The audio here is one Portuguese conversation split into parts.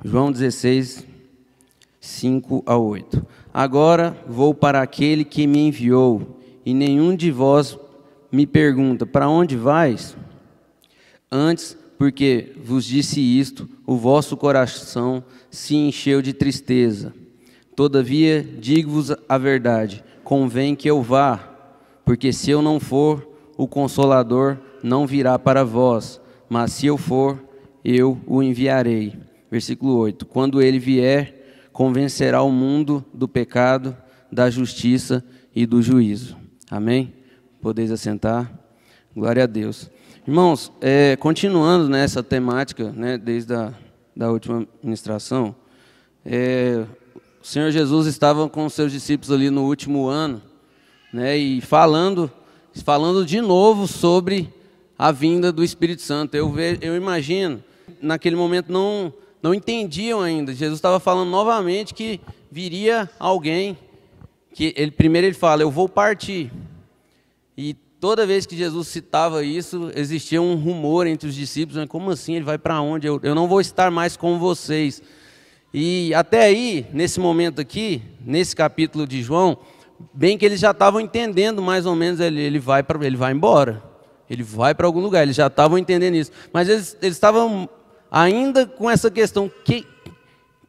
João 16, 5 a 8. Agora vou para aquele que me enviou, e nenhum de vós me pergunta, para onde vais? Antes, porque vos disse isto, o vosso coração se encheu de tristeza. Todavia, digo-vos a verdade, convém que eu vá, porque se eu não for, o Consolador não virá para vós, mas se eu for, eu o enviarei. Versículo 8. Quando ele vier, convencerá o mundo do pecado, da justiça e do juízo. Amém? Podeis assentar. Glória a Deus. Irmãos, continuando nessa temática, né, desde a última ministração, o Senhor Jesus estava com os seus discípulos ali no último ano, né, e falando de novo sobre a vinda do Espírito Santo. Eu imagino, naquele momento não entendiam ainda. Jesus estava falando novamente que viria alguém, primeiro ele fala, eu vou partir. E toda vez que Jesus citava isso, existia um rumor entre os discípulos, né? Como assim, ele vai para onde? Eu não vou estar mais com vocês. E até aí, nesse momento aqui, nesse capítulo de João, bem que eles já estavam entendendo mais ou menos, ele vai embora, ele vai para algum lugar, eles já estavam entendendo isso. Mas eles estavam ainda com essa questão,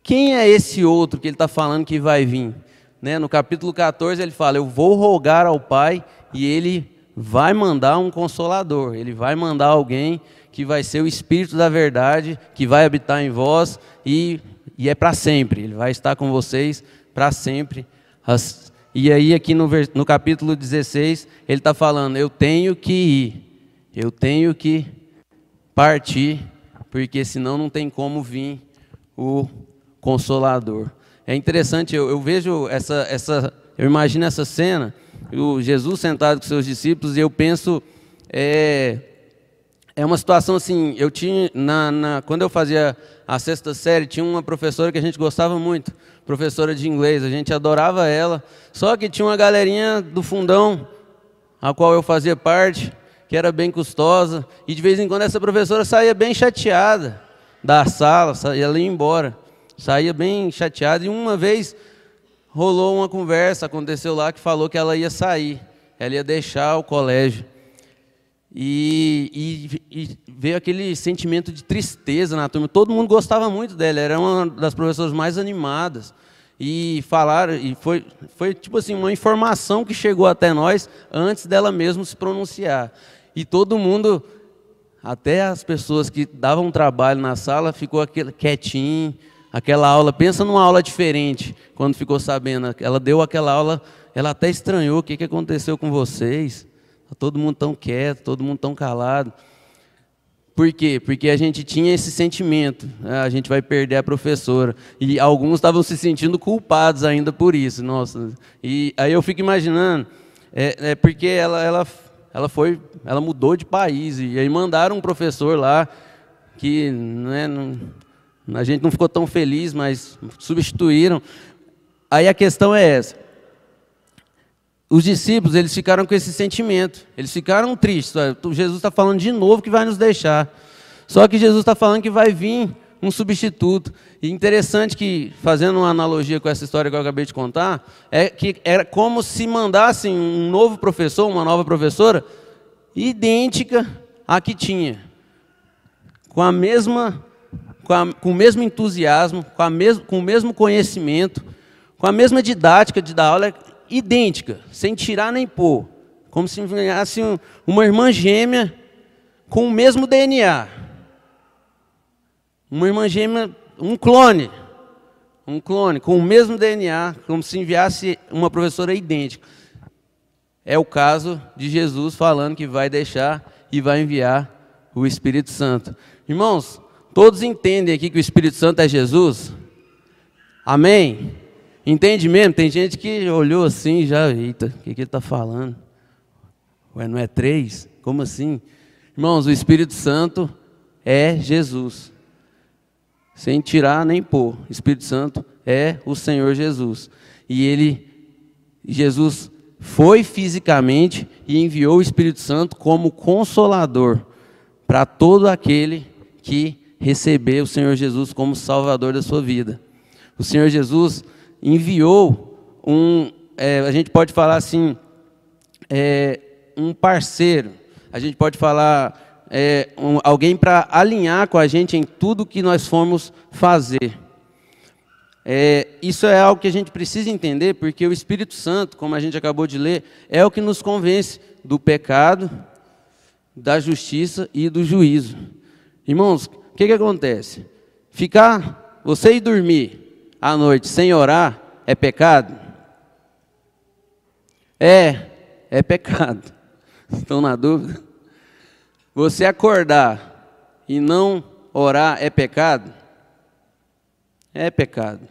quem é esse outro que ele está falando que vai vir? Né? No capítulo 14 ele fala, eu vou rogar ao Pai e ele vai mandar um Consolador, ele vai mandar alguém que vai ser o Espírito da verdade, que vai habitar em vós e é para sempre, ele vai estar com vocês para sempre. E aí aqui no capítulo 16 ele está falando, eu tenho que ir, eu tenho que partir, porque senão não tem como vir o Consolador. É interessante, eu vejo eu imagino essa cena, o Jesus sentado com seus discípulos, e eu penso, é uma situação assim, eu tinha, quando eu fazia a 6ª série, tinha uma professora que a gente gostava muito, professora de inglês, a gente adorava ela, só que tinha uma galerinha do fundão, a qual eu fazia parte, que era bem custosa, e de vez em quando essa professora saía bem chateada da sala, ela ia embora, saía bem chateada, e uma vez rolou uma conversa, aconteceu lá, que falou que ela ia sair, ela ia deixar o colégio, e veio aquele sentimento de tristeza na turma, todo mundo gostava muito dela, era uma das professoras mais animadas, e falaram, e foi tipo assim, uma informação que chegou até nós, antes dela mesmo se pronunciar, e todo mundo, até as pessoas que davam trabalho na sala, ficou quietinho, aquela aula, pensa numa aula diferente, quando ficou sabendo, ela deu aquela aula, ela até estranhou, o que aconteceu com vocês? Está todo mundo tão quieto, todo mundo tão calado. Por quê? Porque a gente tinha esse sentimento, né? A gente vai perder a professora, e alguns estavam se sentindo culpados ainda por isso, nossa. E aí eu fico imaginando, porque ela mudou de país, e aí mandaram um professor lá, que a gente não ficou tão feliz, mas substituíram. Aí a questão é essa. Os discípulos, eles ficaram com esse sentimento. Eles ficaram tristes. Jesus está falando de novo que vai nos deixar. Só que Jesus está falando que vai vir um substituto. E interessante que, fazendo uma analogia com essa história que eu acabei de contar, é que era como se mandassem um novo professor, uma nova professora, idêntica à que tinha. Com o mesmo entusiasmo, com o mesmo conhecimento, com a mesma didática de dar aula, idêntica, sem tirar nem pôr, como se fosse uma irmã gêmea com o mesmo DNA, uma irmã gêmea, um clone com o mesmo DNA, como se enviasse uma professora idêntica. É o caso de Jesus falando que vai deixar e vai enviar o Espírito Santo. Irmãos, todos entendem aqui que o Espírito Santo é Jesus? Amém? Entende mesmo? Tem gente que olhou assim já, eita, o que ele está falando? Ué, não é 3? Como assim? Irmãos, o Espírito Santo é Jesus. Sem tirar nem pôr. O Espírito Santo é o Senhor Jesus. E Jesus foi fisicamente e enviou o Espírito Santo como consolador para todo aquele que receber o Senhor Jesus como Salvador da sua vida. O Senhor Jesus enviou a gente pode falar assim, um parceiro, a gente pode falar alguém para alinhar com a gente em tudo que nós formos fazer. Isso é algo que a gente precisa entender, porque o Espírito Santo, como a gente acabou de ler, é o que nos convence do pecado, da justiça e do juízo. Irmãos, o que acontece? Você ir dormir à noite sem orar é pecado? É pecado. Estão na dúvida? Você acordar e não orar é pecado? É pecado.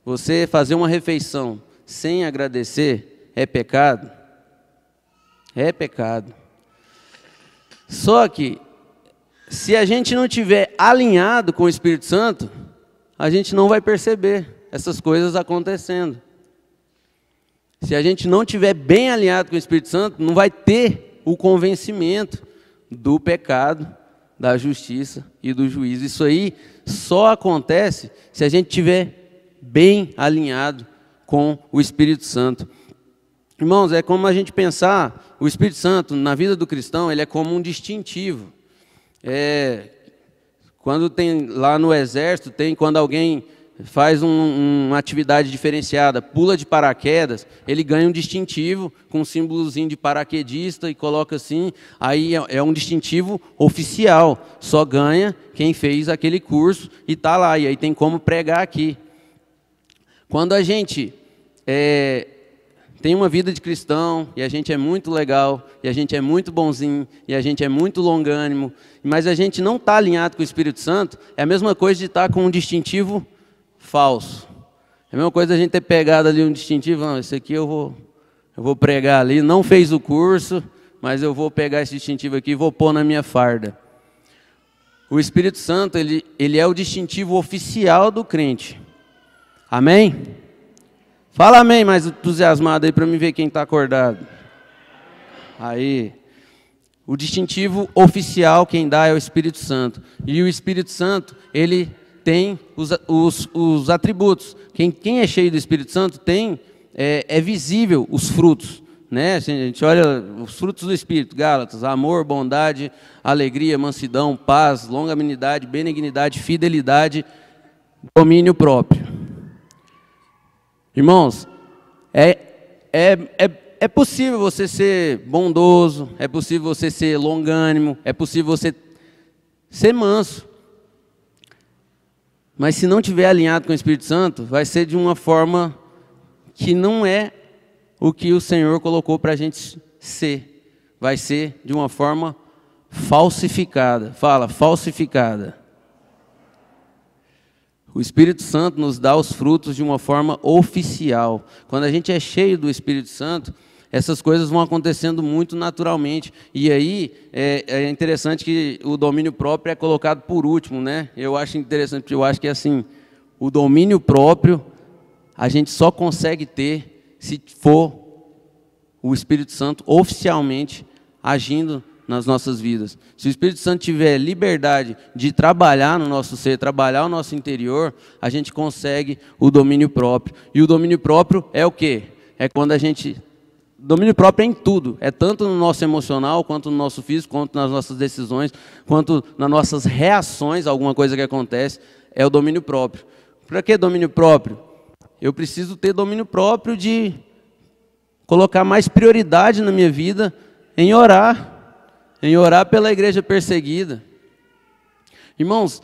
Você fazer uma refeição sem agradecer é pecado? É pecado. Só que, se a gente não estiver alinhado com o Espírito Santo, a gente não vai perceber essas coisas acontecendo. Se a gente não estiver bem alinhado com o Espírito Santo, não vai ter o convencimento do pecado, da justiça e do juízo. Isso aí só acontece se a gente estiver bem alinhado com o Espírito Santo. Irmãos, é como a gente pensar, o Espírito Santo na vida do cristão, ele é como um distintivo. Quando tem lá no exército, quando alguém faz uma atividade diferenciada, pula de paraquedas, ele ganha um distintivo com um símbolozinho de paraquedista e coloca assim, aí é um distintivo oficial, só ganha quem fez aquele curso e está lá, e aí tem como pregar aqui. Quando a gente tem uma vida de cristão, e a gente é muito legal, e a gente é muito bonzinho, e a gente é muito longânimo, mas a gente não está alinhado com o Espírito Santo, é a mesma coisa de estar com um distintivo falso. É a mesma coisa a gente ter pegado ali um distintivo, não, esse aqui eu vou pregar ali, não fez o curso, mas eu vou pegar esse distintivo aqui e vou pôr na minha farda. O Espírito Santo, ele é o distintivo oficial do crente. Amém? Fala amém, mais entusiasmado aí para me ver quem está acordado. Aí. O distintivo oficial quem dá é o Espírito Santo. E o Espírito Santo, ele tem os atributos. Quem é cheio do Espírito Santo é visível os frutos. Né? A gente olha os frutos do Espírito, Gálatas, amor, bondade, alegria, mansidão, paz, longanimidade, benignidade, fidelidade, domínio próprio. Irmãos, é possível você ser bondoso, é possível você ser longânimo, é possível você ser manso. Mas se não estiver alinhado com o Espírito Santo, vai ser de uma forma que não é o que o Senhor colocou para a gente ser. Vai ser de uma forma falsificada. Fala, falsificada. O Espírito Santo nos dá os frutos de uma forma oficial. Quando a gente é cheio do Espírito Santo, essas coisas vão acontecendo muito naturalmente. E aí é interessante que o domínio próprio é colocado por último, né? Eu acho interessante, porque eu acho que assim, o domínio próprio a gente só consegue ter se for o Espírito Santo oficialmente agindo nas nossas vidas. Se o Espírito Santo tiver liberdade de trabalhar no nosso ser, trabalhar o nosso interior, a gente consegue o domínio próprio. E o domínio próprio é o quê? É quando a gente... Domínio próprio é em tudo, é tanto no nosso emocional, quanto no nosso físico, quanto nas nossas decisões, quanto nas nossas reações a alguma coisa que acontece, é o domínio próprio. Para que domínio próprio? Eu preciso ter domínio próprio de colocar mais prioridade na minha vida em orar pela igreja perseguida. Irmãos,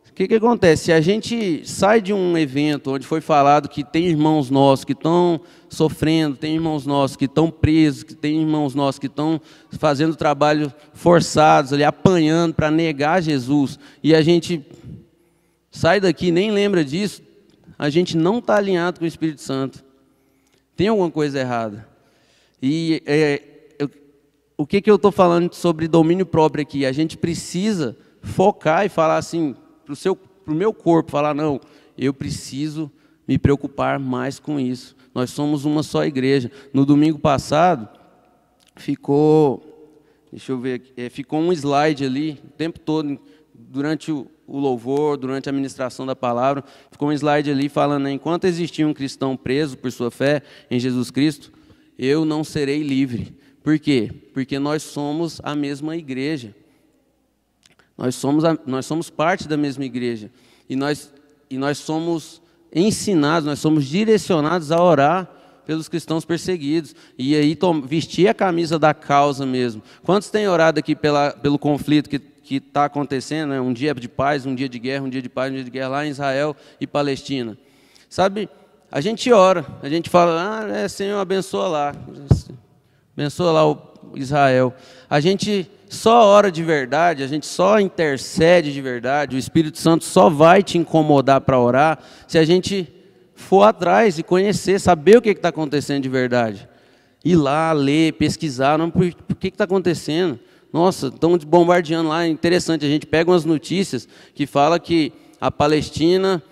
o que acontece? Se a gente sai de um evento onde foi falado que tem irmãos nossos que estão sofrendo, tem irmãos nossos que estão presos, que tem irmãos nossos que estão fazendo trabalho forçados, ali, apanhando para negar Jesus, e a gente sai daqui e nem lembra disso, a gente não está alinhado com o Espírito Santo. Tem alguma coisa errada. E o que eu estou falando sobre domínio próprio aqui? A gente precisa focar e falar assim, para o meu corpo, falar, não, eu preciso me preocupar mais com isso. Nós somos uma só igreja. No domingo passado, ficou um slide ali, o tempo todo, durante o louvor, durante a ministração da palavra, ficou um slide ali falando, né, enquanto existir um cristão preso por sua fé em Jesus Cristo, eu não serei livre. Por quê? Porque nós somos a mesma igreja. Nós somos parte da mesma igreja. E nós somos ensinados, nós somos direcionados a orar pelos cristãos perseguidos. E aí vestir a camisa da causa mesmo. Quantos têm orado aqui pelo conflito que está acontecendo, né? Um dia de paz, um dia de guerra, um dia de paz, um dia de guerra lá em Israel e Palestina? Sabe, a gente ora, a gente fala, Senhor, abençoa lá o Israel. A gente só ora de verdade, a gente só intercede de verdade, o Espírito Santo só vai te incomodar para orar se a gente for atrás e conhecer, saber o que está acontecendo de verdade. Ir lá, ler, pesquisar, não, por que está acontecendo? Nossa, estão bombardeando lá, é interessante, a gente pega umas notícias que fala que a Palestina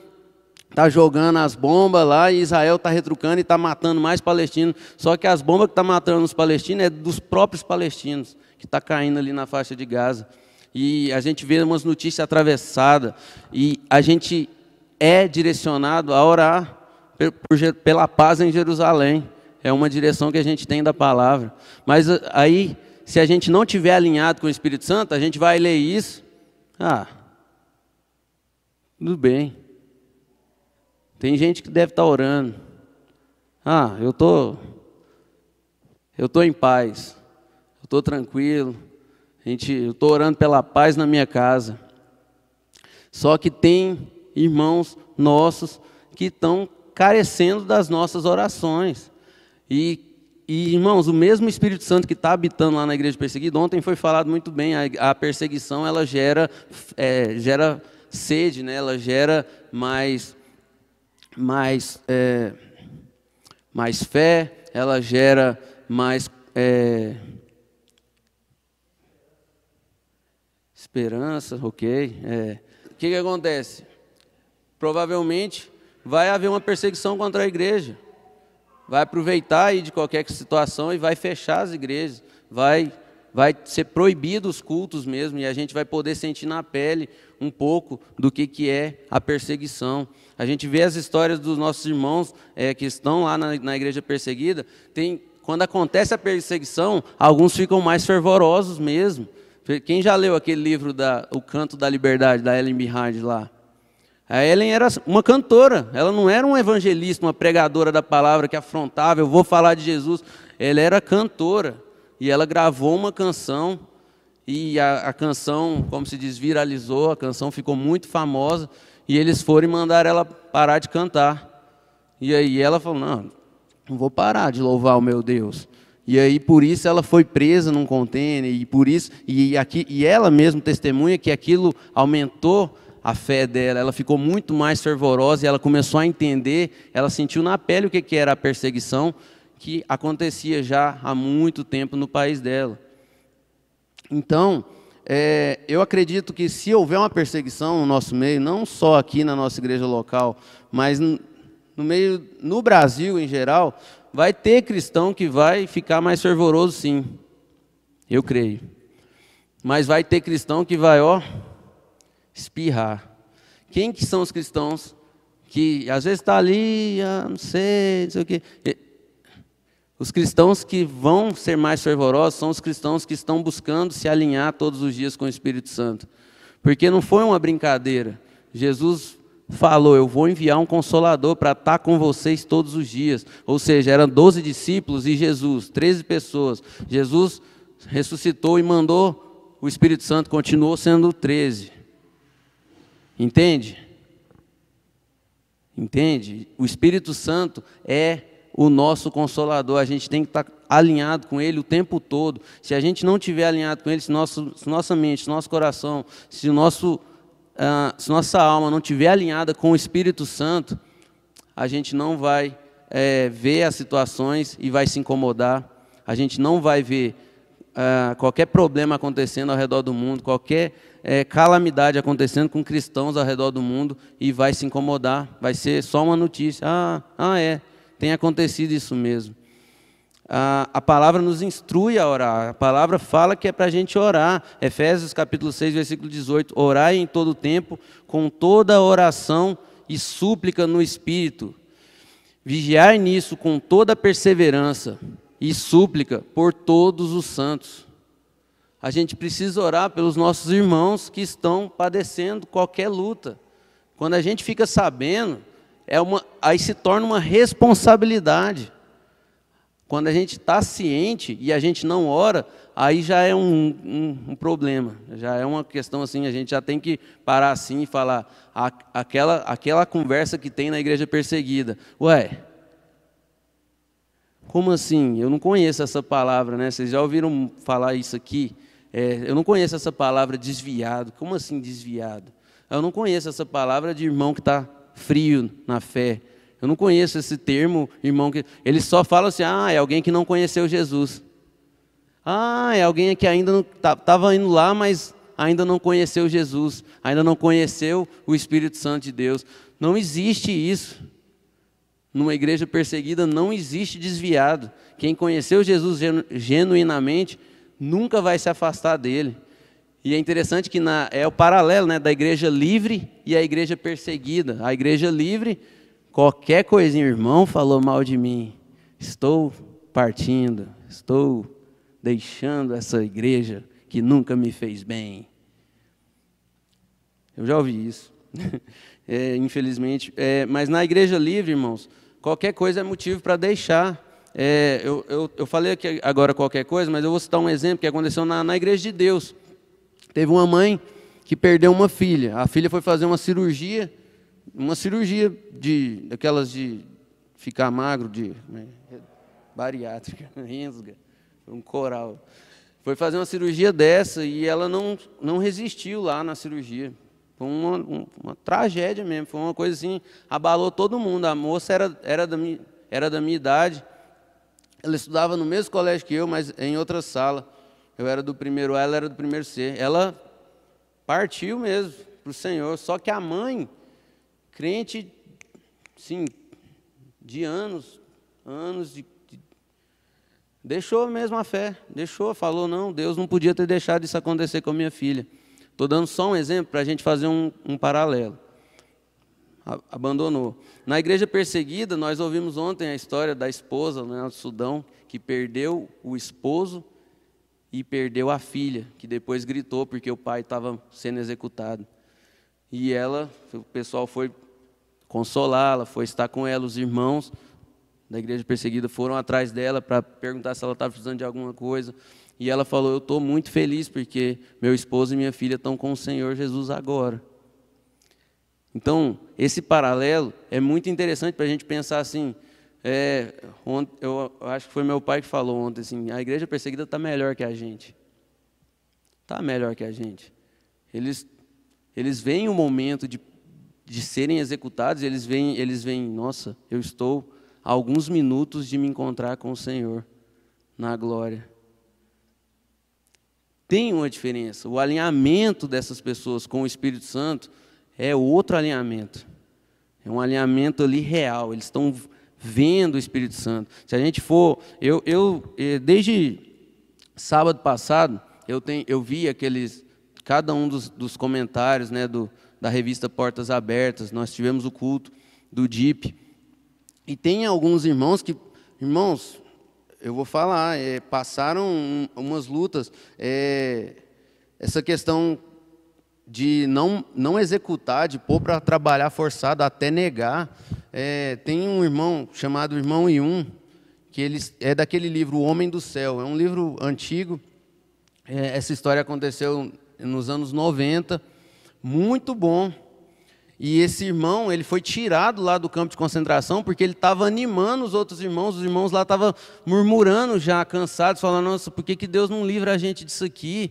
está jogando as bombas lá e Israel está retrucando e está matando mais palestinos. Só que as bombas que estão matando os palestinos é dos próprios palestinos, que está caindo ali na faixa de Gaza. E a gente vê umas notícias atravessadas e a gente é direcionado a orar pela paz em Jerusalém. É uma direção que a gente tem da palavra. Mas aí, se a gente não tiver alinhado com o Espírito Santo, a gente vai ler isso. Tudo bem. Tem gente que deve estar orando. Eu tô em paz. Eu estou tranquilo. Eu estou orando pela paz na minha casa. Só que tem irmãos nossos que estão carecendo das nossas orações. E, irmãos, o mesmo Espírito Santo que está habitando lá na igreja perseguida, ontem foi falado muito bem, a perseguição ela gera sede, né? Ela gera mais fé, ela gera mais esperança, ok? O que acontece? Provavelmente vai haver uma perseguição contra a igreja. Vai aproveitar aí de qualquer situação e vai fechar as igrejas. Vai ser proibido os cultos mesmo, e a gente vai poder sentir na pele um pouco do que é a perseguição. A gente vê as histórias dos nossos irmãos que estão lá na igreja perseguida. Quando acontece a perseguição, alguns ficam mais fervorosos mesmo. Quem já leu aquele livro O Canto da Liberdade, da Ellen Behind lá? A Ellen era uma cantora, ela não era um evangelista, uma pregadora da palavra que afrontava, eu vou falar de Jesus. Ela era cantora e ela gravou uma canção e a canção, como se diz, viralizou, a canção ficou muito famosa e eles foram e mandaram ela parar de cantar. E aí ela falou, não vou parar de louvar o meu Deus. E aí por isso ela foi presa num contêiner e ela mesma testemunha que aquilo aumentou a fé dela, ela ficou muito mais fervorosa e ela começou a entender, ela sentiu na pele o que era a perseguição que acontecia já há muito tempo no país dela. Então, eu acredito que se houver uma perseguição no nosso meio, não só aqui na nossa igreja local, mas no Brasil em geral, vai ter cristão que vai ficar mais fervoroso sim, eu creio. Mas vai ter cristão que vai, espirrar. Quem que são os cristãos que às vezes está ali, não sei o quê. Os cristãos que vão ser mais fervorosos são os cristãos que estão buscando se alinhar todos os dias com o Espírito Santo. Porque não foi uma brincadeira. Jesus falou, eu vou enviar um Consolador para estar com vocês todos os dias. Ou seja, eram 12 discípulos e Jesus, 13 pessoas. Jesus ressuscitou e mandou o Espírito Santo, continuou sendo 13. Entende? Entende? O Espírito Santo é o nosso Consolador. A gente tem que estar alinhado com Ele o tempo todo. Se a gente não estiver alinhado com Ele, se nossa mente, se nosso coração, se nossa alma não estiver alinhada com o Espírito Santo, a gente não vai ver as situações e vai se incomodar. A gente não vai ver qualquer problema acontecendo ao redor do mundo, qualquer calamidade acontecendo com cristãos ao redor do mundo e vai se incomodar, vai ser só uma notícia, tem acontecido isso mesmo. A palavra nos instrui a orar, a palavra fala que é para a gente orar. Efésios capítulo 6, versículo 18, orai em todo tempo, com toda oração e súplica no Espírito. Vigiai nisso com toda perseverança e súplica por todos os santos. A gente precisa orar pelos nossos irmãos que estão padecendo qualquer luta. Quando a gente fica sabendo, aí se torna uma responsabilidade. Quando a gente está ciente e a gente não ora, aí já é um problema. Já é uma questão assim, a gente já tem que parar assim e falar, aquela conversa que tem na igreja perseguida. Ué, como assim? Eu não conheço essa palavra, né? Vocês já ouviram falar isso aqui? Eu não conheço essa palavra desviado. Como assim desviado? Eu não conheço essa palavra de irmão que está frio na fé. Eu não conheço esse termo, irmão, que ele só fala assim, é alguém que não conheceu Jesus. É alguém que ainda não estava indo lá, mas ainda não conheceu Jesus, ainda não conheceu o Espírito Santo de Deus. Não existe isso. Numa igreja perseguida não existe desviado. Quem conheceu Jesus genuinamente nunca vai se afastar dele. E é interessante que é o paralelo, né, da igreja livre e a igreja perseguida. A igreja livre, qualquer coisinha, irmão falou mal de mim, estou partindo, estou deixando essa igreja que nunca me fez bem. Eu já ouvi isso, infelizmente. Mas na igreja livre, irmãos, qualquer coisa é motivo para deixar. Eu falei aqui agora qualquer coisa, mas eu vou citar um exemplo que aconteceu na igreja de Deus. Teve uma mãe que perdeu uma filha. A filha foi fazer uma cirurgia daquelas de ficar magro, bariátrica, rensga, um coral. Foi fazer uma cirurgia dessa e ela não resistiu lá na cirurgia. Foi uma tragédia mesmo, foi uma coisa assim, abalou todo mundo. A moça era da minha idade, ela estudava no mesmo colégio que eu, mas em outra sala. Eu era do primeiro A, ela era do primeiro C. Ela partiu mesmo para o Senhor, só que a mãe, crente, sim, de anos, deixou mesmo a fé, falou, não, Deus não podia ter deixado isso acontecer com a minha filha. Estou dando só um exemplo para a gente fazer um paralelo. Abandonou. Na igreja perseguida, nós ouvimos ontem a história da esposa, né, do Sudão, que perdeu o esposo e perdeu a filha, que depois gritou porque o pai estava sendo executado. E o pessoal foi consolá-la, foi estar com ela, os irmãos da igreja perseguida foram atrás dela para perguntar se ela estava precisando de alguma coisa. E ela falou, eu estou muito feliz porque meu esposo e minha filha estão com o Senhor Jesus agora. Então, esse paralelo é muito interessante para a gente pensar assim. Eu acho que foi meu pai que falou ontem, assim, a igreja perseguida está melhor que a gente. Está melhor que a gente. Eles veem o momento de serem executados, eles veem, nossa, eu estou a alguns minutos de me encontrar com o Senhor na glória. Tem uma diferença. O alinhamento dessas pessoas com o Espírito Santo é outro alinhamento. É um alinhamento ali real. Eles estão vendo o Espírito Santo. Se a gente for... desde sábado passado, eu vi cada um dos comentários, né, da revista Portas Abertas. Nós tivemos o culto do DIP. E tem alguns irmãos que... Irmãos, eu vou falar, passaram umas lutas. Essa questão de não executar, de pôr para trabalhar forçado, até negar. Tem um irmão chamado Irmão Yun, que ele é daquele livro O Homem do Céu. É um livro antigo. Essa história aconteceu nos anos 90. Muito bom. E esse irmão, ele foi tirado lá do campo de concentração porque ele estava animando os outros irmãos. Os irmãos lá estavam murmurando já, cansados, falando, nossa, por que Deus não livra a gente disso aqui?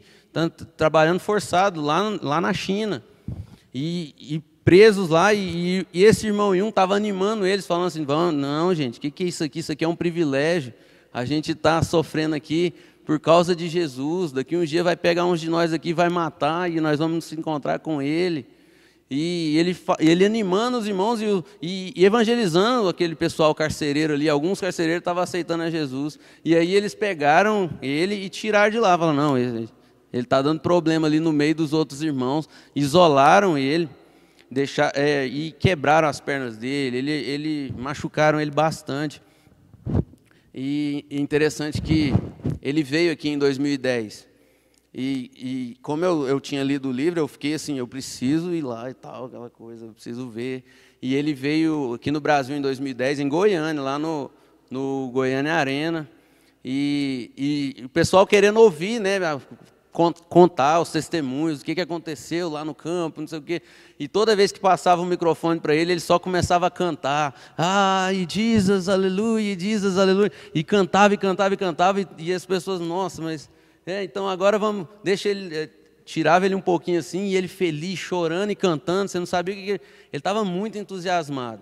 Trabalhando forçado lá na China. E presos lá, e esse irmão Yun estava animando eles, falando assim, não, gente, o que é isso aqui? Isso aqui é um privilégio. A gente está sofrendo aqui por causa de Jesus. Daqui um dia vai pegar uns de nós aqui, vai matar, e nós vamos nos encontrar com Ele. E ele animando os irmãos e evangelizando aquele pessoal carcereiro ali. Alguns carcereiros estavam aceitando a Jesus. E aí eles pegaram ele e tiraram de lá. Falaram, não, ele está dando problema ali no meio dos outros irmãos. Isolaram ele e quebraram as pernas dele. Machucaram ele bastante. E interessante que ele veio aqui em 2010. E como eu tinha lido o livro, eu fiquei assim, eu preciso ir lá e tal, aquela coisa, eu preciso ver. E ele veio aqui no Brasil em 2010, em Goiânia, lá no Goiânia Arena. E o pessoal querendo ouvir, né, contar os testemunhos, o que aconteceu lá no campo, não sei o quê. E toda vez que passava o microfone para ele só começava a cantar. E Jesus, aleluia, Jesus, aleluia. E cantava, e cantava, e cantava. E as pessoas, nossa, mas... então agora vamos, deixa ele, tirava ele um pouquinho assim, e ele feliz, chorando e cantando, você não sabia o que ele estava muito entusiasmado.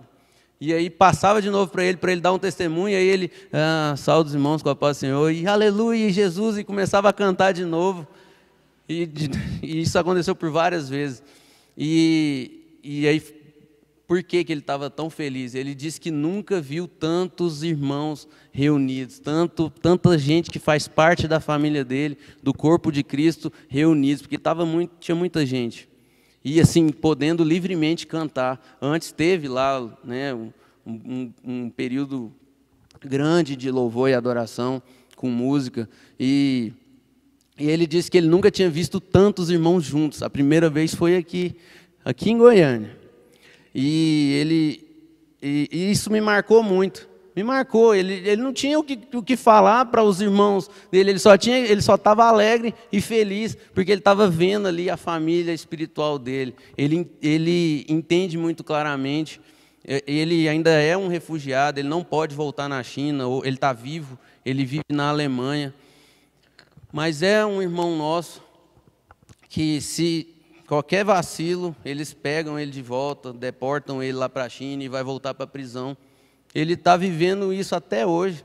E aí passava de novo para ele dar um testemunho, e aí ele, salve os irmãos com a paz do Senhor, e aleluia, e Jesus, e começava a cantar de novo, e isso aconteceu por várias vezes. E aí, por que ele estava tão feliz? Ele disse que nunca viu tantos irmãos reunidos, tanta gente que faz parte da família dele, do corpo de Cristo, reunidos, porque tinha muita gente. E assim, podendo livremente cantar. Antes teve lá, né, um período grande de louvor e adoração, com música, e ele disse que ele nunca tinha visto tantos irmãos juntos. A primeira vez foi aqui em Goiânia. E isso me marcou muito. Me marcou. Ele não tinha o que falar para os irmãos dele. Ele só estava alegre e feliz porque ele estava vendo ali a família espiritual dele. Ele entende muito claramente. Ele ainda é um refugiado. Ele não pode voltar na China. Ou ele está vivo. Ele vive na Alemanha. Mas é um irmão nosso que, se qualquer vacilo, eles pegam ele de volta, deportam ele lá para a China e vai voltar para a prisão. Ele está vivendo isso até hoje.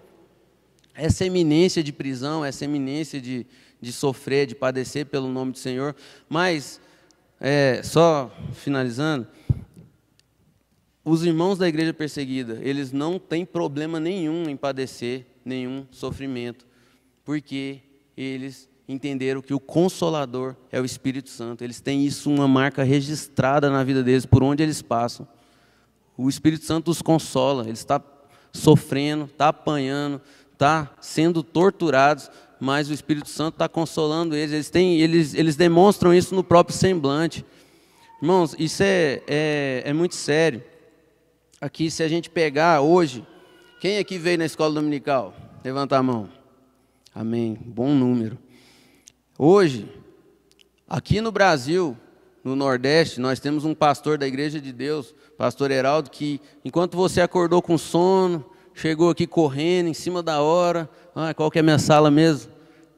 Essa eminência de prisão, essa eminência de sofrer, de padecer pelo nome do Senhor. Mas, só finalizando, os irmãos da igreja perseguida, eles não têm problema nenhum em padecer nenhum sofrimento, porque eles entenderam que o Consolador é o Espírito Santo. Eles têm isso, uma marca registrada na vida deles, por onde eles passam. O Espírito Santo os consola. Eles estão sofrendo, estão apanhando, estão sendo torturados, mas o Espírito Santo está consolando eles. Eles demonstram isso no próprio semblante. Irmãos, isso é muito sério. Aqui, se a gente pegar hoje, quem aqui veio na escola dominical? Levanta a mão. Amém. Bom número. Hoje, aqui no Brasil, no Nordeste, nós temos um pastor da Igreja de Deus, pastor Heraldo, que enquanto você acordou com sono, chegou aqui correndo, em cima da hora, qual que é a minha sala mesmo?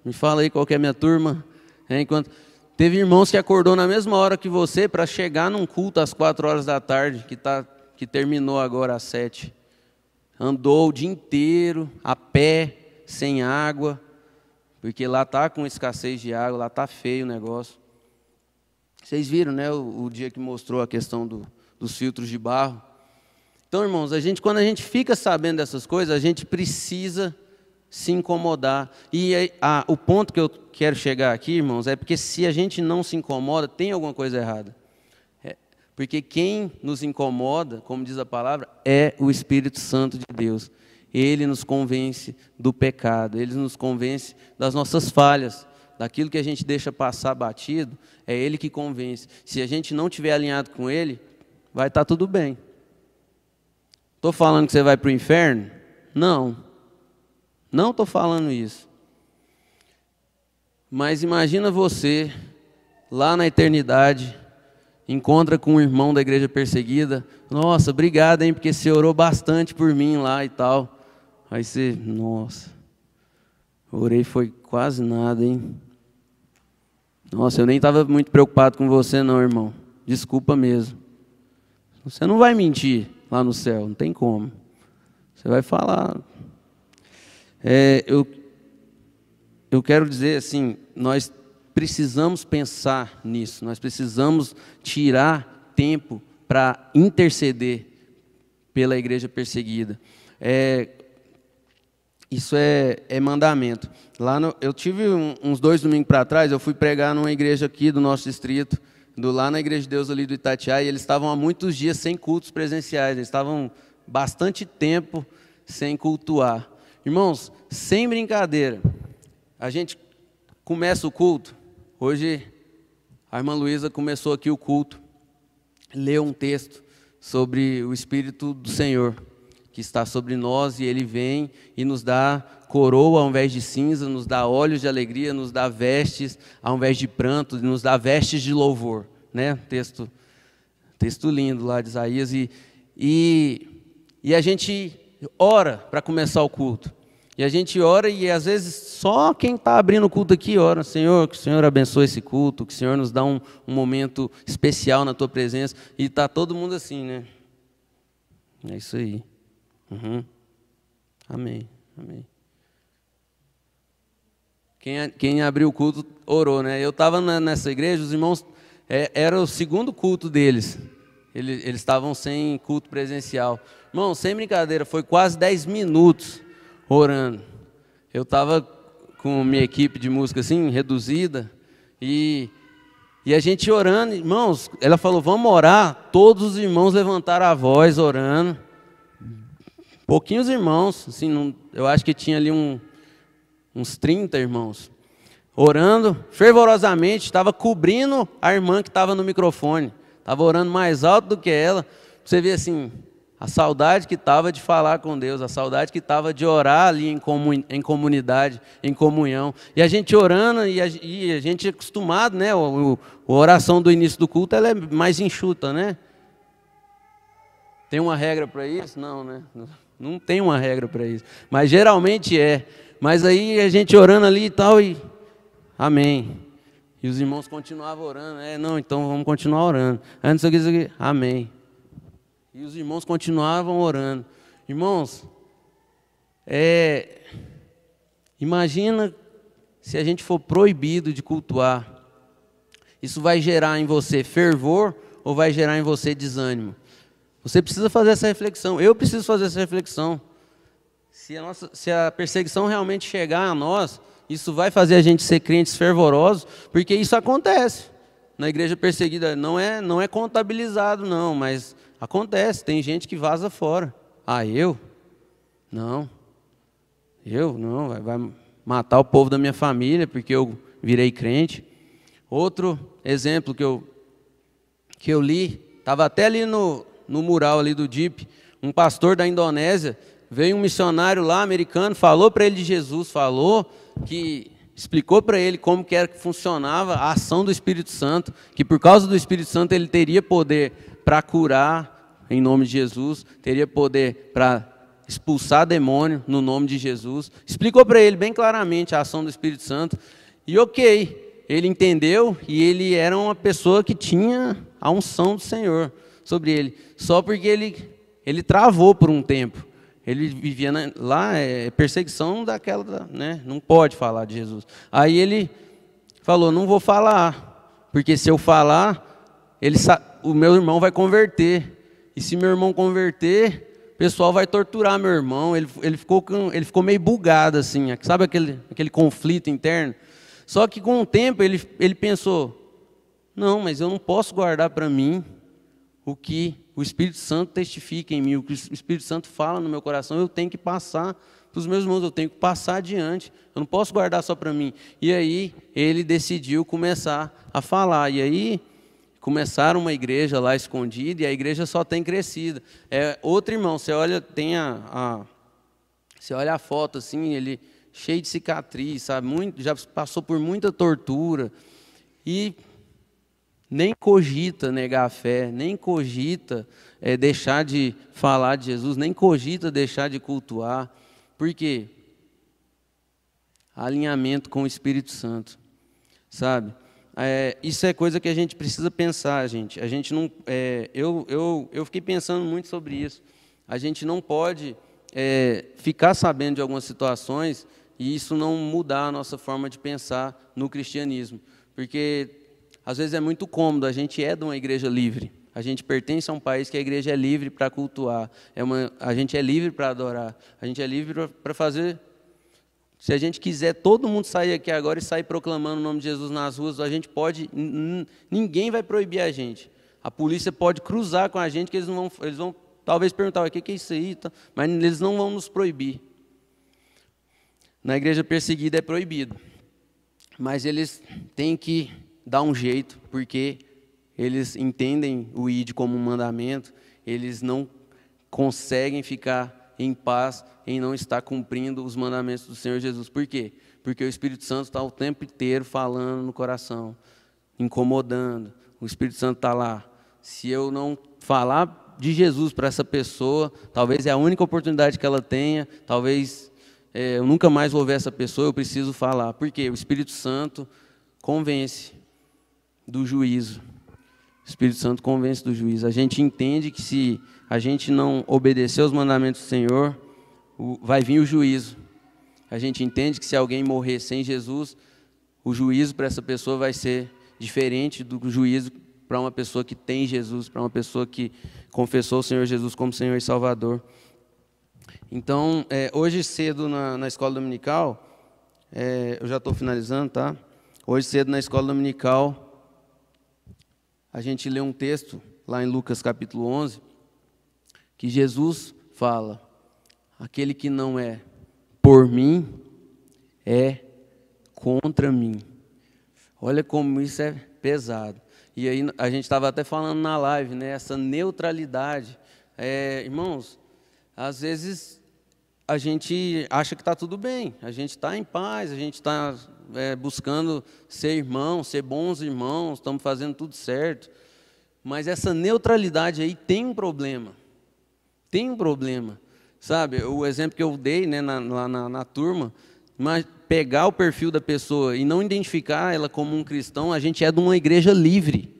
Me fala aí qual que é a minha turma. Teve irmãos que acordou na mesma hora que você para chegar num culto às 4 horas da tarde, que terminou agora às 7. Andou o dia inteiro, a pé, sem água, porque lá está com escassez de água, lá está feio o negócio. Vocês viram, né, o dia que mostrou a questão dos filtros de barro. Então, irmãos, quando a gente fica sabendo dessas coisas, a gente precisa se incomodar. E o ponto que eu quero chegar aqui, irmãos, é porque se a gente não se incomoda, tem alguma coisa errada. Porque quem nos incomoda, como diz a palavra, é o Espírito Santo de Deus. Ele nos convence do pecado, Ele nos convence das nossas falhas, daquilo que a gente deixa passar batido, é Ele que convence. Se a gente não estiver alinhado com Ele, vai estar tudo bem. Estou falando que você vai para o inferno? Não estou falando isso. Mas imagina você, lá na eternidade, encontra com um irmão da igreja perseguida, nossa, obrigado, hein, porque você orou bastante por mim lá e tal. Aí você, nossa, orei foi quase nada, hein. Nossa, eu nem estava muito preocupado com você não, irmão. Desculpa mesmo. Você não vai mentir lá no céu, não tem como. Você vai falar. Eu quero dizer assim, nós precisamos pensar nisso, nós precisamos tempo para interceder pela igreja perseguida. Isso é mandamento. Eu tive uns 2 domingos para trás, eu fui pregar numa igreja aqui do nosso distrito, lá na Igreja de Deus ali do Itatiaia, e eles estavam há muitos dias sem cultos presenciais, eles estavam bastante tempo sem cultuar. Irmãos, sem brincadeira, a gente começa o culto, hoje a irmã Luísa começou aqui o culto, leu um texto sobre o Espírito do Senhor, que está sobre nós, e Ele vem e nos dá coroa ao invés de cinza, nos dá olhos de alegria, nos dá vestes ao invés de pranto, nos dá vestes de louvor, né? Texto lindo lá de Isaías, e a gente ora para começar o culto, e a gente ora, e às vezes só quem está abrindo o culto aqui ora: Senhor, que o Senhor abençoe esse culto, que o Senhor nos dá um momento especial na Tua presença, e está todo mundo assim, né? É isso aí. Amém, amém. Quem abriu o culto orou, né? Eu estava nessa igreja, os irmãos, era o segundo culto deles. Eles estavam sem culto presencial. Irmão, sem brincadeira, foi quase 10 minutos orando. Eu estava com minha equipe de música assim, reduzida, e a gente orando, irmãos, ela falou: vamos orar. Todos os irmãos levantaram a voz orando. Pouquinhos irmãos, assim, eu acho que tinha ali uns 30 irmãos, orando fervorosamente, estava cobrindo a irmã que estava no microfone, estava orando mais alto do que ela. Você vê assim, a saudade que estava de falar com Deus, a saudade que estava de orar ali em comunidade, em comunhão. E a gente orando, e a gente é acostumado, né? A oração do início do culto, ela é mais enxuta, né? Tem uma regra para isso? Não, né? Não tem uma regra para isso, mas geralmente é. Mas aí a gente orando ali e tal, e amém. E os irmãos continuavam orando. Não, então vamos continuar orando. Antes eu disse, amém. E os irmãos continuavam orando. Irmãos, imagina se a gente for proibido de cultuar. Isso vai gerar em você fervor ou vai gerar em você desânimo? Você precisa fazer essa reflexão. Eu preciso fazer essa reflexão. Se a perseguição realmente chegar a nós, isso vai fazer a gente ser crentes fervorosos, porque isso acontece. Na igreja perseguida não é contabilizado, não, mas acontece. Tem gente que vaza fora. Eu? Não. Eu? Não. Vai matar o povo da minha família porque eu virei crente. Outro exemplo que eu li, estava até ali no mural ali do DIP, um pastor da Indonésia, veio um missionário lá, americano, falou para ele de Jesus, explicou para ele como que era que funcionava a ação do Espírito Santo, que por causa do Espírito Santo ele teria poder para curar em nome de Jesus, teria poder para expulsar demônio no nome de Jesus, explicou para ele bem claramente a ação do Espírito Santo, e ele entendeu, e ele era uma pessoa que tinha a unção do Senhor sobre ele, só porque ele travou por um tempo. Ele vivia lá, perseguição daquela, né? Não pode falar de Jesus. Aí ele falou: não vou falar, porque se eu falar, o meu irmão vai converter. E se meu irmão converter, o pessoal vai torturar meu irmão. Ele ficou meio bugado, assim, sabe aquele conflito interno? Só que com o tempo ele pensou: não, mas eu não posso guardar para mim o que o Espírito Santo testifica em mim, o que o Espírito Santo fala no meu coração, eu tenho que passar para os meus irmãos, eu tenho que passar adiante, eu não posso guardar só para mim. E aí ele decidiu começar a falar, e aí começaram uma igreja lá escondida, e a igreja só tem crescido. Outro irmão, você olha, você olha a foto assim, ele cheio de cicatriz, sabe? Já passou por muita tortura, e nem cogita negar a fé, nem cogita deixar de falar de Jesus, nem cogita deixar de cultuar. Por quê? Alinhamento com o Espírito Santo, sabe? Isso é coisa que a gente precisa pensar, gente. A gente não, eu fiquei pensando muito sobre isso. A gente não pode ficar sabendo de algumas situações e isso não mudar a nossa forma de pensar no cristianismo, porque às vezes é muito cômodo, a gente é de uma igreja livre, A gente pertence a um país que a igreja é livre para cultuar. A gente é livre para adorar. A gente é livre para fazer. Se a gente quiser todo mundo sair aqui agora e sair proclamando o nome de Jesus nas ruas, a gente pode. Ninguém vai proibir a gente. A polícia pode cruzar com a gente, que eles vão talvez perguntar o que é isso aí, mas eles não vão nos proibir. Na igreja perseguida é proibido. Mas eles têm que dar um jeito, porque eles entendem o ID como um mandamento, eles não conseguem ficar em paz em não estar cumprindo os mandamentos do Senhor Jesus. Por quê? Porque o Espírito Santo está o tempo inteiro falando no coração, incomodando. O Espírito Santo está lá. Se eu não falar de Jesus para essa pessoa, talvez é a única oportunidade que ela tenha, talvez eu nunca mais vou ver essa pessoa, eu preciso falar. Por quê? O Espírito Santo convence do juízo. O Espírito Santo convence do juízo. A gente entende que se a gente não obedecer aos mandamentos do Senhor, vai vir o juízo. A gente entende que se alguém morrer sem Jesus, o juízo para essa pessoa vai ser diferente do juízo para uma pessoa que tem Jesus, para uma pessoa que confessou o Senhor Jesus como Senhor e Salvador. Então, hoje cedo na escola dominical, eu já estou finalizando, tá? Hoje cedo na escola dominical, a gente lê um texto lá em Lucas capítulo 11, que Jesus fala: aquele que não é por mim, é contra mim. Olha como isso é pesado. E aí a gente estava até falando na live, né? Essa neutralidade. Irmãos, às vezes a gente acha que está tudo bem, a gente está em paz, a gente está buscando ser irmão, ser bons irmãos, estamos fazendo tudo certo. Mas essa neutralidade aí tem um problema. Tem um problema. Sabe, o exemplo que eu dei, né, na turma, mas pegar o perfil da pessoa e não identificar ela como um cristão, a gente é de uma igreja livre.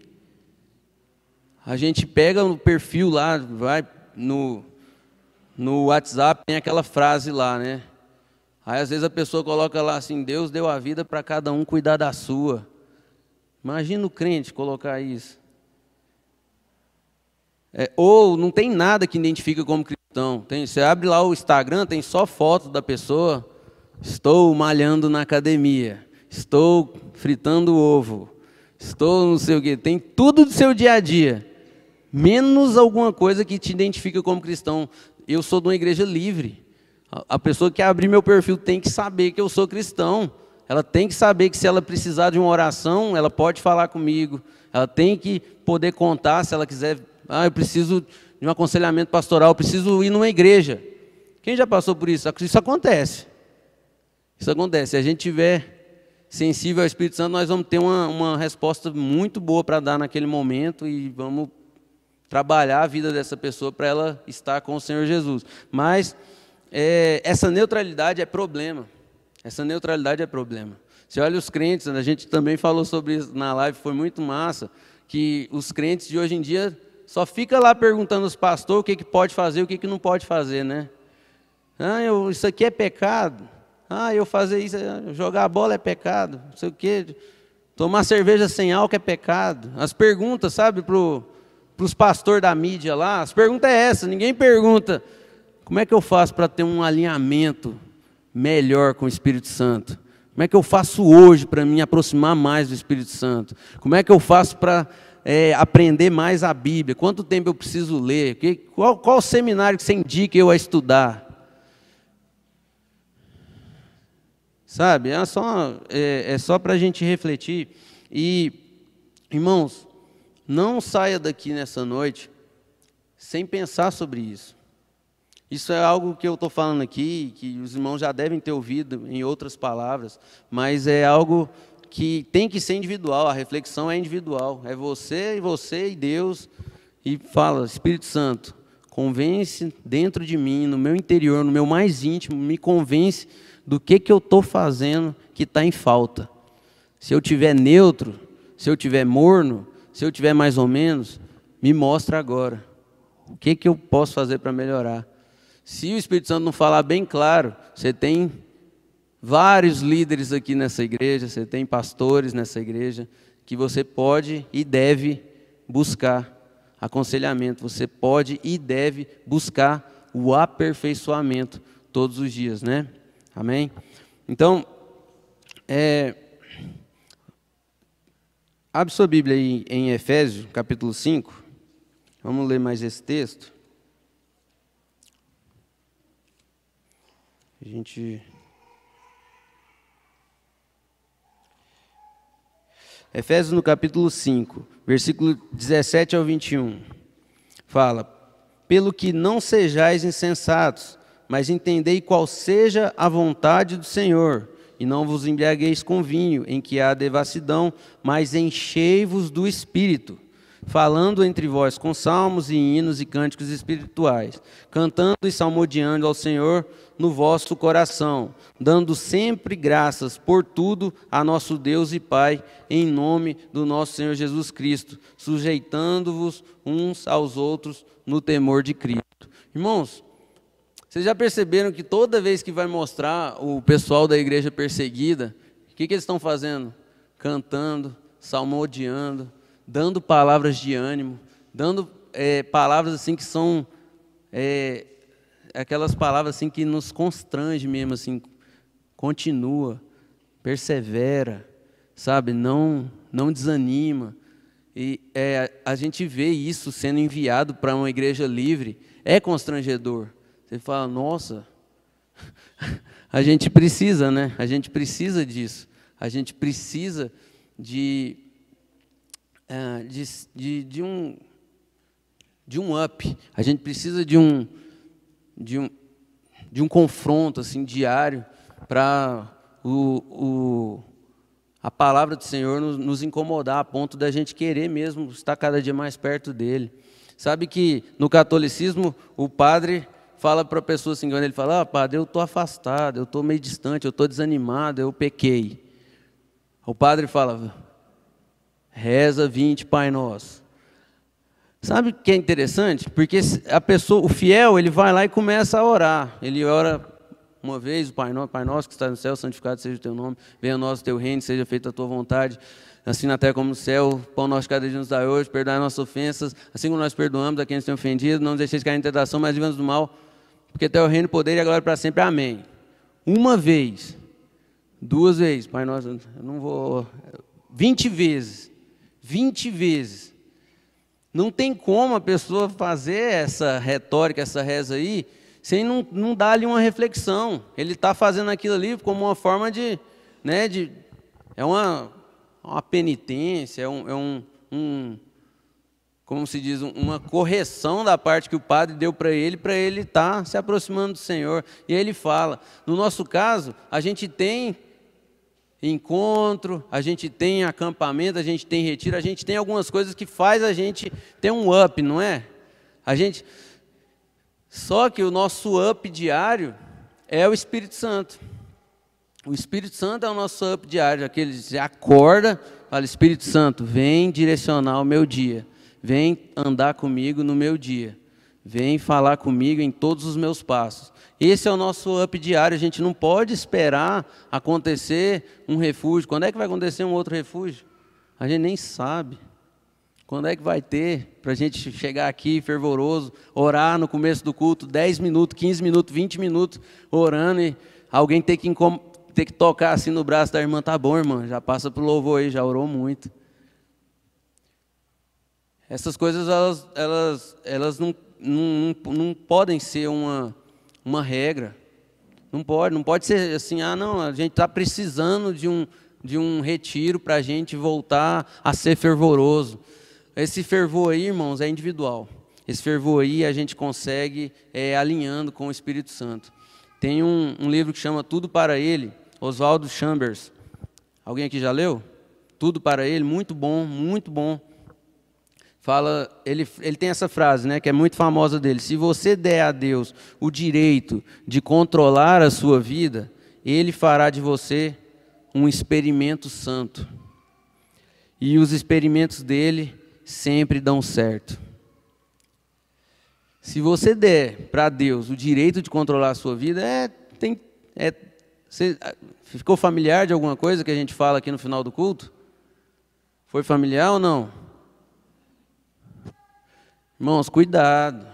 A gente pega o perfil lá, vai no WhatsApp, tem aquela frase lá, né? Aí às vezes a pessoa coloca lá assim: Deus deu a vida para cada um cuidar da sua. Imagina o crente colocar isso. Ou não tem nada que identifica como cristão. Você abre lá o Instagram, tem só foto da pessoa: estou malhando na academia, estou fritando ovo, estou não sei o quê. Tem tudo do seu dia a dia, menos alguma coisa que te identifica como cristão. Eu sou de uma igreja livre. A pessoa que abrir meu perfil tem que saber que eu sou cristão. Ela tem que saber que se ela precisar de uma oração, ela pode falar comigo. Ela tem que poder contar se ela quiser. Eu preciso de um aconselhamento pastoral, eu preciso ir numa igreja. Quem já passou por isso? Isso acontece. Isso acontece. Se a gente estiver sensível ao Espírito Santo, nós vamos ter uma resposta muito boa para dar naquele momento e vamos trabalhar a vida dessa pessoa para ela estar com o Senhor Jesus. Mas essa neutralidade é problema. Essa neutralidade é problema. Você olha os crentes, a gente também falou sobre isso na live, foi muito massa, que os crentes de hoje em dia só fica lá perguntando aos pastores o que pode fazer e o que não pode fazer, né? Isso aqui é pecado. Eu fazer isso, jogar bola é pecado. Não sei o quê. Tomar cerveja sem álcool é pecado. As perguntas, sabe, para os pastores da mídia lá, as perguntas é essa. Ninguém pergunta: como é que eu faço para ter um alinhamento melhor com o Espírito Santo? Como é que eu faço hoje para me aproximar mais do Espírito Santo? Como é que eu faço para aprender mais a Bíblia? Quanto tempo eu preciso ler? Qual seminário que você indica eu a estudar? Sabe, é só para a gente refletir. E, irmãos, não saia daqui nessa noite sem pensar sobre isso. Isso é algo que eu estou falando aqui, que os irmãos já devem ter ouvido em outras palavras, mas é algo que tem que ser individual, a reflexão é individual. É você e Deus, e fala: Espírito Santo, convence dentro de mim, no meu interior, no meu mais íntimo, me convence do que eu estou fazendo que está em falta. Se eu estiver neutro, se eu estiver morno, se eu estiver mais ou menos, me mostra agora. O que eu posso fazer para melhorar? Se o Espírito Santo não falar bem claro, você tem vários líderes aqui nessa igreja, você tem pastores nessa igreja, que você pode e deve buscar aconselhamento, você pode e deve buscar o aperfeiçoamento todos os dias, né? Amém? Então, abre sua Bíblia aí em Efésios, capítulo 5. Vamos ler mais esse texto. Efésios no capítulo 5, versículo 17 ao 21. Fala: pelo que não sejais insensatos, mas entendei qual seja a vontade do Senhor, e não vos embriagueis com vinho, em que há devassidão, mas enchei-vos do Espírito, falando entre vós com salmos e hinos e cânticos espirituais, cantando e salmodiando ao Senhor no vosso coração, dando sempre graças por tudo a nosso Deus e Pai, em nome do nosso Senhor Jesus Cristo, sujeitando-vos uns aos outros no temor de Cristo. Irmãos, vocês já perceberam que toda vez que vai mostrar o pessoal da igreja perseguida, o que eles estão fazendo? Cantando, salmodiando, dando palavras de ânimo, dando palavras assim que são aquelas palavras assim que nos constrange mesmo, assim, continua, persevera, sabe, não desanima. E a gente vê isso sendo enviado para uma igreja livre, é constrangedor. Você fala, nossa, a gente precisa, né? A gente precisa disso. A gente precisa de um up. A gente precisa de um confronto assim diário para a palavra do Senhor nos incomodar a ponto da gente querer mesmo estar cada dia mais perto dele. Sabe que no catolicismo o padre fala para a pessoa assim, quando ele fala, padre, eu estou afastado, eu estou meio distante, eu estou desanimado, eu pequei. O padre fala, reza 20 Pai Nosso. Sabe o que é interessante? Porque a pessoa, o fiel, ele vai lá e começa a orar. Ele ora uma vez, o Pai Nosso que está no céu, santificado seja o teu nome, venha a nós o teu reino, seja feita a tua vontade, assim na terra como no céu, pão nosso cada dia nos dá hoje, perdoai nossas ofensas, assim como nós perdoamos a quem nos tem ofendido, não nos deixeis cair em tentação, mas livra-nos do mal, porque teu é o reino, o poder e a glória para sempre. Amém. Uma vez, 2 vezes, Pai Nosso, eu não vou... 20 vezes. 20 vezes. Não tem como a pessoa fazer essa retórica, essa reza aí, sem não dar ali uma reflexão. Ele está fazendo aquilo ali como uma forma de é uma penitência, como se diz, uma correção da parte que o padre deu para ele estar se aproximando do Senhor. E aí ele fala, no nosso caso, a gente tem encontro, a gente tem acampamento, a gente tem retiro, a gente tem algumas coisas que faz a gente ter um up, não é? Só que o nosso up diário é o Espírito Santo. O Espírito Santo é o nosso up diário, aquele que você acorda, fala, Espírito Santo, vem direcionar o meu dia, vem andar comigo no meu dia, vem falar comigo em todos os meus passos. Esse é o nosso up diário, a gente não pode esperar acontecer um refúgio. Quando é que vai acontecer um outro refúgio? A gente nem sabe. Quando é que vai ter para a gente chegar aqui fervoroso, orar no começo do culto, 10 minutos, 15 minutos, 20 minutos, orando e alguém ter que tocar assim no braço da irmã, tá bom, irmã, já passa para o louvor aí, já orou muito. Essas coisas, elas não podem ser uma regra. Não pode ser assim, não, a gente está precisando de um retiro para a gente voltar a ser fervoroso. Esse fervor aí, irmãos, é individual. Esse fervor aí a gente consegue alinhando com o Espírito Santo. Tem um livro que chama Tudo para Ele, Oswaldo Chambers. Alguém aqui já leu? Tudo para Ele, muito bom, muito bom. Fala, ele tem essa frase, né, que é muito famosa dele. Se você der a Deus o direito de controlar a sua vida, Ele fará de você um experimento santo. E os experimentos dele sempre dão certo. Se você der para Deus o direito de controlar a sua vida, você ficou familiar de alguma coisa que a gente fala aqui no final do culto? Foi familiar ou não? Irmãos, cuidado.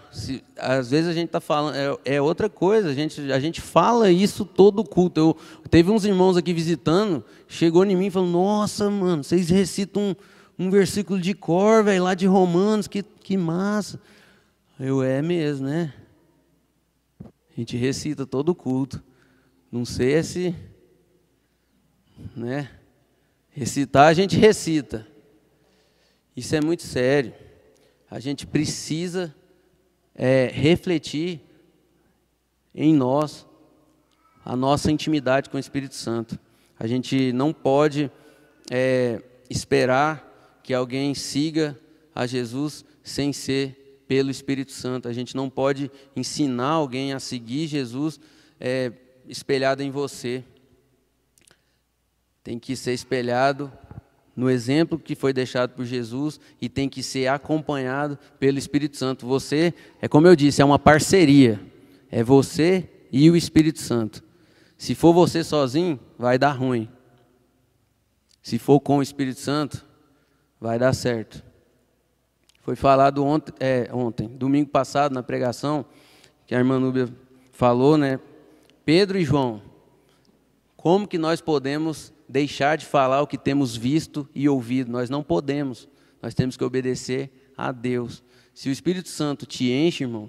Às vezes a gente está falando, é outra coisa, a gente fala isso todo culto. Teve uns irmãos aqui visitando, chegou em mim e falou, nossa, mano, vocês recitam um versículo de cor, velho, lá de Romanos, que massa. É mesmo, né? A gente recita todo culto. Não sei se, né? Recitar a gente recita. Isso é muito sério. A gente precisa refletir em nós a nossa intimidade com o Espírito Santo. A gente não pode esperar que alguém siga a Jesus sem ser pelo Espírito Santo. A gente não pode ensinar alguém a seguir Jesus espelhado em você. Tem que ser espelhado no exemplo que foi deixado por Jesus e tem que ser acompanhado pelo Espírito Santo. Você, como eu disse, é uma parceria. É você e o Espírito Santo. Se for você sozinho, vai dar ruim. Se for com o Espírito Santo, vai dar certo. Foi falado ontem, domingo passado, na pregação, que a irmã Núbia falou, né? Pedro e João, como que nós podemos deixar de falar o que temos visto e ouvido? Nós não podemos. Nós temos que obedecer a Deus. Se o Espírito Santo te enche, irmão,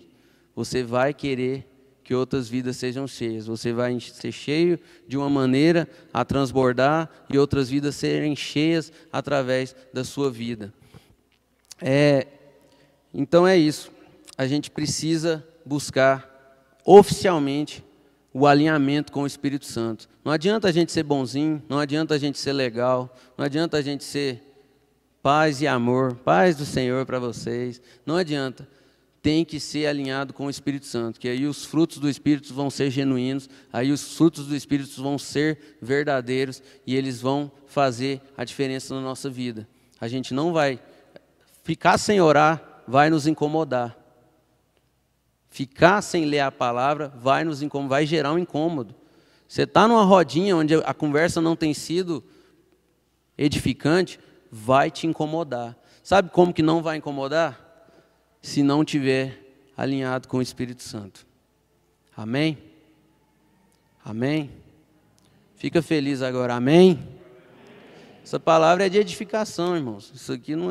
você vai querer que outras vidas sejam cheias. Você vai ser cheio de uma maneira a transbordar e outras vidas serem cheias através da sua vida. Então é isso. A gente precisa buscar oficialmente o alinhamento com o Espírito Santo. Não adianta a gente ser bonzinho, não adianta a gente ser legal, não adianta a gente ser paz e amor, paz do Senhor para vocês. Não adianta. Tem que ser alinhado com o Espírito Santo, que aí os frutos do Espírito vão ser genuínos, aí os frutos do Espírito vão ser verdadeiros e eles vão fazer a diferença na nossa vida. A gente não vai ficar sem orar, vai nos incomodar. Ficar sem ler a palavra vai nos incomodar, vai gerar um incômodo. Você está numa rodinha onde a conversa não tem sido edificante, vai te incomodar. Sabe como que não vai incomodar? Se não tiver alinhado com o Espírito Santo. Amém? Amém? Fica feliz agora, amém? Essa palavra é de edificação, irmãos. Isso aqui não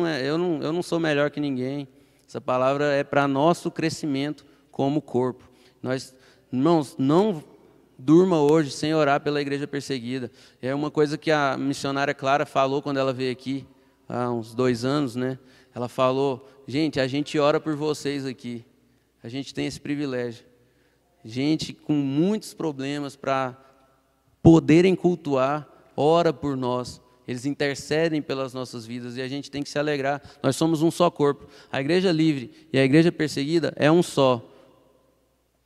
é, eu não sou melhor que ninguém. Essa palavra é para nosso crescimento como corpo. Irmãos, não durma hoje sem orar pela igreja perseguida. É uma coisa que a missionária Clara falou quando ela veio aqui, há uns 2 anos, né? Ela falou, gente, a gente ora por vocês aqui. A gente tem esse privilégio. Gente com muitos problemas para poderem cultuar, ora por nós. Eles intercedem pelas nossas vidas e a gente tem que se alegrar. Nós somos um só corpo. A igreja livre e a igreja perseguida é um só,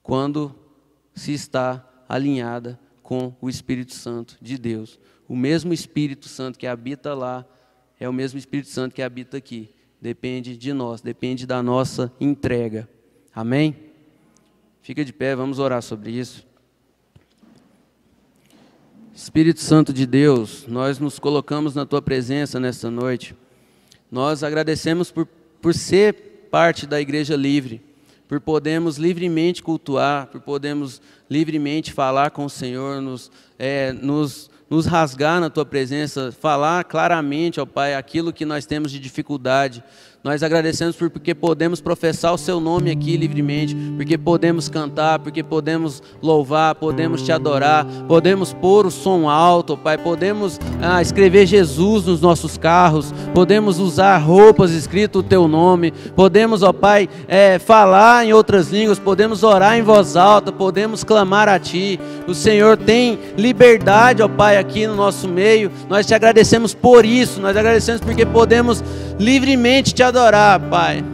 quando se está alinhada com o Espírito Santo de Deus. O mesmo Espírito Santo que habita lá é o mesmo Espírito Santo que habita aqui. Depende de nós, depende da nossa entrega. Amém? Fica de pé, vamos orar sobre isso. Espírito Santo de Deus, nós nos colocamos na Tua presença nesta noite. Nós agradecemos por ser parte da Igreja Livre, por podermos livremente cultuar, por podermos livremente falar com o Senhor, nos rasgar na Tua presença, falar claramente, ó Pai, aquilo que nós temos de dificuldade. Nós agradecemos porque podemos professar o Seu nome aqui livremente, porque podemos cantar, porque podemos louvar, podemos Te adorar, podemos pôr o som alto, ó Pai, podemos escrever Jesus nos nossos carros, podemos usar roupas escrito o Teu nome, podemos, ó Pai, falar em outras línguas, podemos orar em voz alta, podemos clamar a Ti. O Senhor tem liberdade, ó Pai, aqui no nosso meio. Nós Te agradecemos por isso, nós agradecemos porque podemos livremente Te adorar, Pai.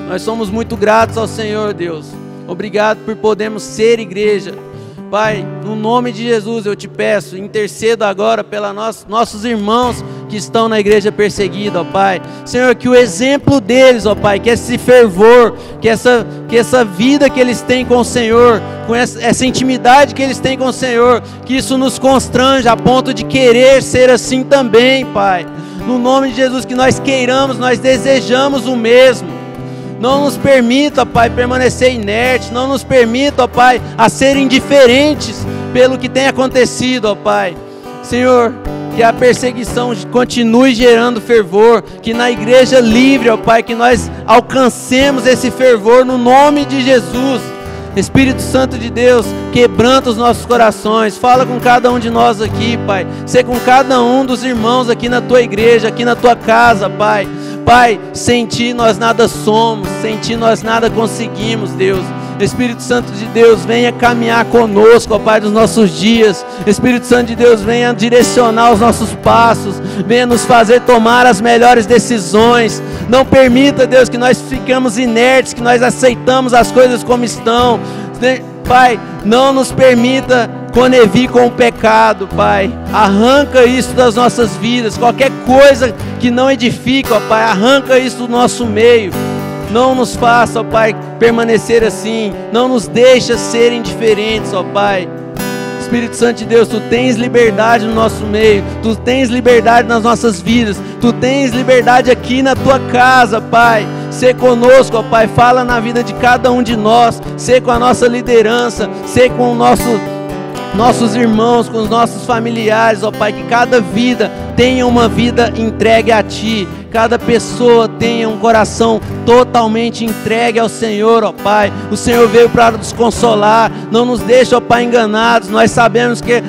Nós somos muito gratos ao Senhor, Deus. Obrigado por podermos ser igreja. Pai, no nome de Jesus eu Te peço, intercedo agora pelos nossos irmãos que estão na igreja perseguida, ó Pai. Senhor, que o exemplo deles, ó Pai, que esse fervor, que essa vida que eles têm com o Senhor, com essa intimidade que eles têm com o Senhor, que isso nos constrange a ponto de querer ser assim também, Pai. No nome de Jesus, que nós queiramos, nós desejamos o mesmo. Não nos permita, ó Pai, permanecer inerte. Não nos permita, ó Pai, a ser indiferentes pelo que tem acontecido, ó Pai. Senhor, que a perseguição continue gerando fervor, que na igreja livre, ó Pai, que nós alcancemos esse fervor no nome de Jesus. Espírito Santo de Deus, quebranta os nossos corações, fala com cada um de nós aqui, Pai, ser com cada um dos irmãos aqui na Tua igreja, aqui na Tua casa, Pai. Pai, sem Ti nós nada somos, sem Ti nós nada conseguimos, Deus. Espírito Santo de Deus, venha caminhar conosco, ó Pai, dos nossos dias. Espírito Santo de Deus, venha direcionar os nossos passos, venha nos fazer tomar as melhores decisões. Não permita, Deus, que nós ficamos inertes, que nós aceitamos as coisas como estão. Pai, não nos permita conevir com o pecado, Pai. Arranca isso das nossas vidas, qualquer coisa que não edifica, ó Pai, arranca isso do nosso meio. Não nos faça, ó Pai, permanecer assim. Não nos deixa ser indiferentes, ó Pai. Espírito Santo de Deus, Tu tens liberdade no nosso meio. Tu tens liberdade nas nossas vidas. Tu tens liberdade aqui na Tua casa, Pai. Sê conosco, ó Pai. Fala na vida de cada um de nós. Sê com a nossa liderança. Sê com nossos irmãos, com os nossos familiares, ó Pai. Que cada vida tenha uma vida entregue a Ti. Cada pessoa tenha um coração totalmente entregue ao Senhor, ó Pai. O Senhor veio para nos consolar. Não nos deixe, ó Pai, enganados. Nós sabemos que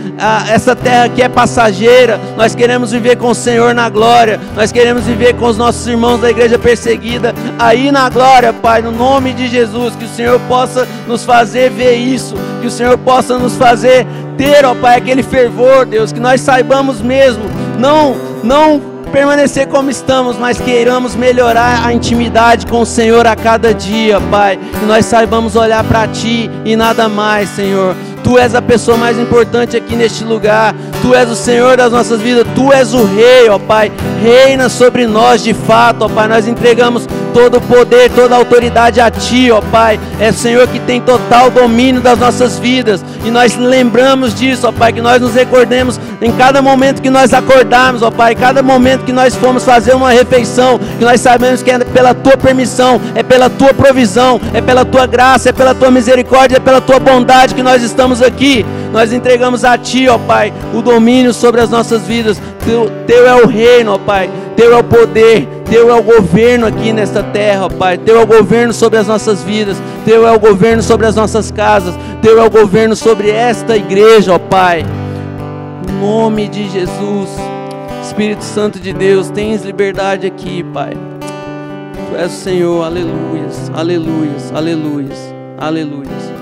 essa terra aqui é passageira. Nós queremos viver com o Senhor na glória. Nós queremos viver com os nossos irmãos da igreja perseguida aí na glória, Pai, no nome de Jesus. Que o Senhor possa nos fazer ver isso. Que o Senhor possa nos fazer ter, ó Pai, aquele fervor, Deus. Que nós saibamos mesmo, não permanecer como estamos, mas queiramos melhorar a intimidade com o Senhor a cada dia, Pai. Que nós saibamos olhar para Ti e nada mais, Senhor. Tu és a pessoa mais importante aqui neste lugar. Tu és o Senhor das nossas vidas. Tu és o Rei, ó Pai. Reina sobre nós de fato, ó Pai. Nós entregamos todo o poder, toda a autoridade a Ti, ó Pai. É o Senhor que tem total domínio das nossas vidas. E nós lembramos disso, ó Pai. Que nós nos recordemos em cada momento que nós acordarmos, ó Pai. Cada momento que nós formos fazer uma refeição. Que nós sabemos que é pela Tua permissão, é pela Tua provisão, é pela Tua graça, é pela Tua misericórdia, é pela Tua bondade que nós estamos aqui. Nós entregamos a Ti, ó Pai, o domínio sobre as nossas vidas. Teu é o reino, ó Pai. Teu é o poder. Teu é o governo aqui nesta terra, ó Pai. Teu é o governo sobre as nossas vidas. Teu é o governo sobre as nossas casas. Teu é o governo sobre esta igreja, ó Pai. Em nome de Jesus. Espírito Santo de Deus, tens liberdade aqui, Pai. Tu és o Senhor, aleluias, aleluias, aleluias, aleluias.